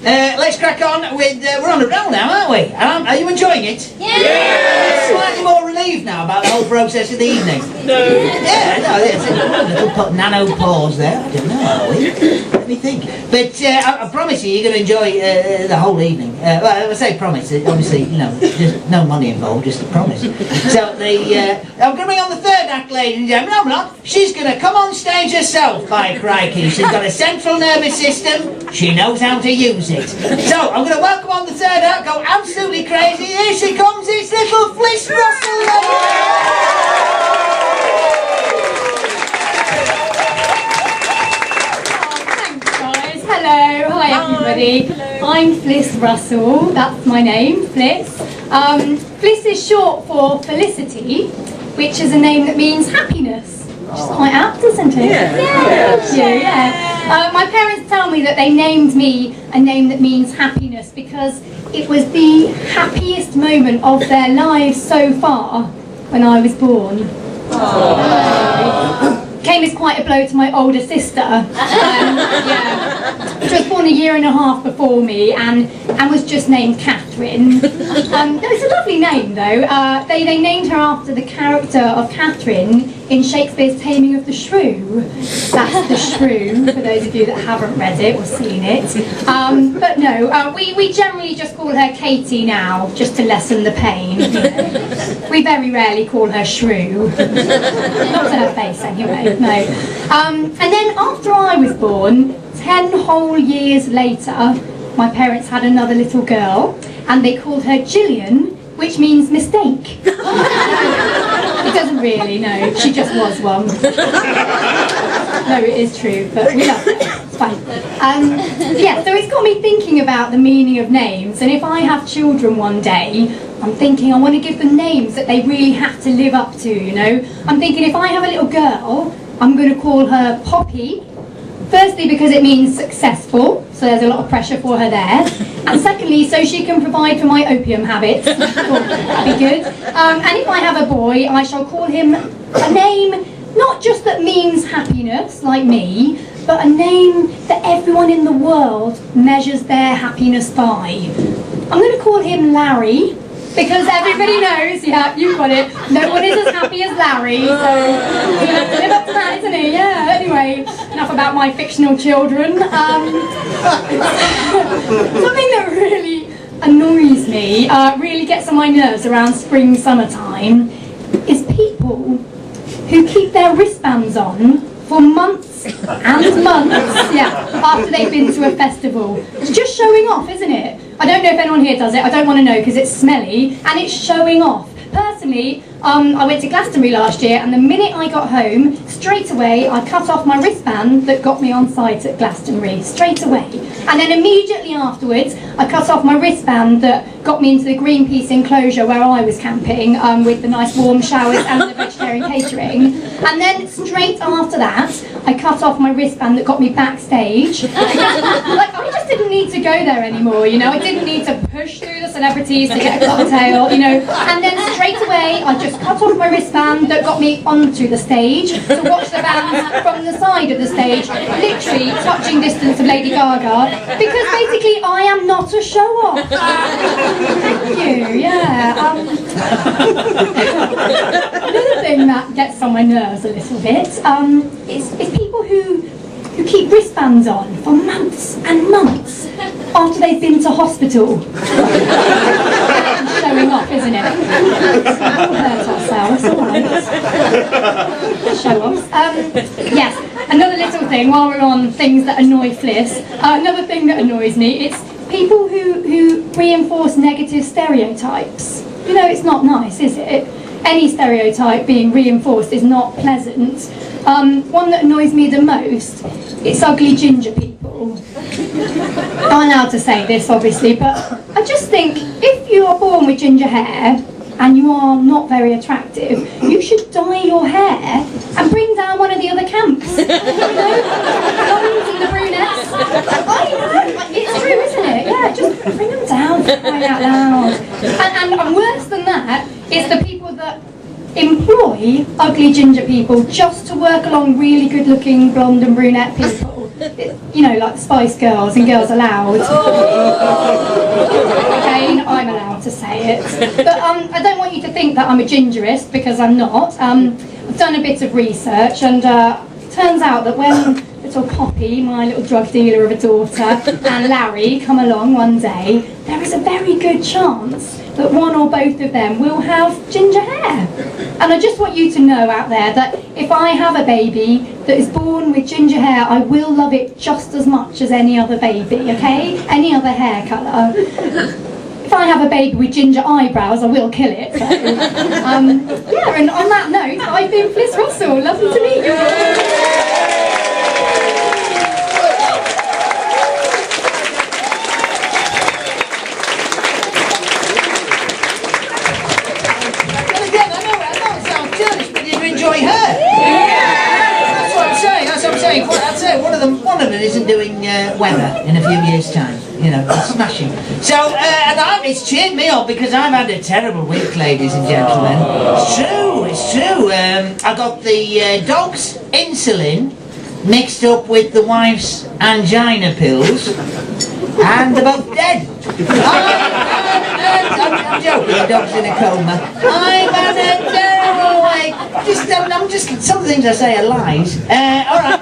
let's crack on with, we're on a roll now, aren't we? Are you enjoying it? Yeah! Slightly more relieved now about the whole process of the evening? No. Yeah, no, it's a little put nano pause there. I don't know, are we? Let me think. But I promise you, you're going to enjoy the whole evening. Well, I say promise, obviously, you know, there's no money involved, just a promise. So I'm going to bring on the third act, ladies and gentlemen. No, I'm not. She's going to come on stage herself, by crikey. She's got a central nervous system. She knows how to use it. So I'm going to welcome on the third act, go absolutely crazy. Here she comes, it's little Fliss Hello, hi everybody. I'm Fliss Russell, that's my name, Fliss. Fliss is short for Felicity, which is a name that means happiness. Which is quite apt, isn't it? Yeah. Thank you, yeah. My parents tell me that they named me a name that means happiness because it was the happiest moment of their lives so far when I was born. Came as quite a blow to my older sister, which was born a year and a half before me and was just named Catherine. It's a lovely name though. They named her after the character of Catherine in Shakespeare's Taming of the Shrew. That's the Shrew, for those of you that haven't read it or seen it. But no, we generally just call her Katie now, just to lessen the pain. We very rarely call her Shrew. Not to her face anyway, no. And then after I was born, 10 whole years later, my parents had another little girl, and they called her Gillian, which means mistake. It doesn't really, no, she just was one. No, it is true, but we love it, it's fine. Yeah, so it's got me thinking about the meaning of names, and if I have children one day, I'm thinking I want to give them names that they really have to live up to, you know. I'm thinking if I have a little girl, I'm going to call her Poppy. Firstly, because it means successful, so there's a lot of pressure for her there. And secondly, so she can provide for my opium habits. That'd be good. And if I have a boy, I shall call him a name not just that means happiness, like me, but a name that everyone in the world measures their happiness by. I'm going to call him Larry. Because everybody knows, yeah, you've got it, no one is as happy as Larry, so we have to live up to that, isn't he? Yeah, anyway, enough about my fictional children. Something that really annoys me, really gets on my nerves around spring, summertime, is people who keep their wristbands on for months and months, yeah, after they've been to a festival. It's just showing off, isn't it? I don't know if anyone here does it, I don't want to know because it's smelly, and it's showing off. Personally, I went to Glastonbury last year, and the minute I got home, straight away I cut off my wristband that got me on site at Glastonbury, straight away. And then immediately afterwards, I cut off my wristband that got me into the Greenpeace enclosure where I was camping, with the nice warm showers and the vegetarian catering. And then straight after that, I cut off my wristband that got me backstage. I just didn't need to go there anymore, you know. I didn't need to push through the celebrities to get a cocktail, you know. And then straight away, I just cut off my wristband that got me onto the stage to watch the bands from the side of the stage, literally touching distance of Lady Gaga, because basically I am not a show-off. Thank you, yeah. Another thing that gets on my nerves a little bit is people who keep wristbands on for months and months after they've been to hospital. Showing off, isn't it? We'll hurt ourselves, alright. Show-offs. Yes, another little thing while we're on things that annoy Fliss, another thing that annoys me, it's people who reinforce negative stereotypes. You know, it's not nice, is it? Any stereotype being reinforced is not pleasant. One that annoys me the most, it's ugly ginger people. I'm allowed to say this, obviously, but I just think if you are born with ginger hair and you are not very attractive, you should dye your hair and bring down one of the other camps. You know, blondes and the brunettes. I know, it's true, isn't it? Yeah, just bring them down, crying out loud. And worse than that is the people that employ ugly ginger people just to work along really good-looking blonde and brunette people. you know, like the Spice Girls and Girls Aloud. Again, I'm allowed to say it. But I don't want you to think that I'm a gingerist, because I'm not. I've done a bit of research, and turns out that when little Poppy, my little drug dealer of a daughter, and Larry come along one day, there is a very good chance that one or both of them will have ginger hair. And I just want you to know out there that if I have a baby that is born with ginger hair, I will love it just as much as any other baby, okay? Any other hair colour. If I have a baby with ginger eyebrows, I will kill it. So, yeah, and on that note, I've been Fliss Russell. Lovely to meet you. Enjoy her. That's what I'm saying. That's what I'm saying. I'd say one of them isn't doing weather in a few years' time. You know, it's smashing. So, and it's cheered me up because I've had a terrible week, ladies and gentlemen. It's true. It's true. I got the dog's insulin mixed up with the wife's angina pills, and they're both dead. I'm joking. The dog's in a coma. I've had a terrible week. I'm just some things I say are lies. All right.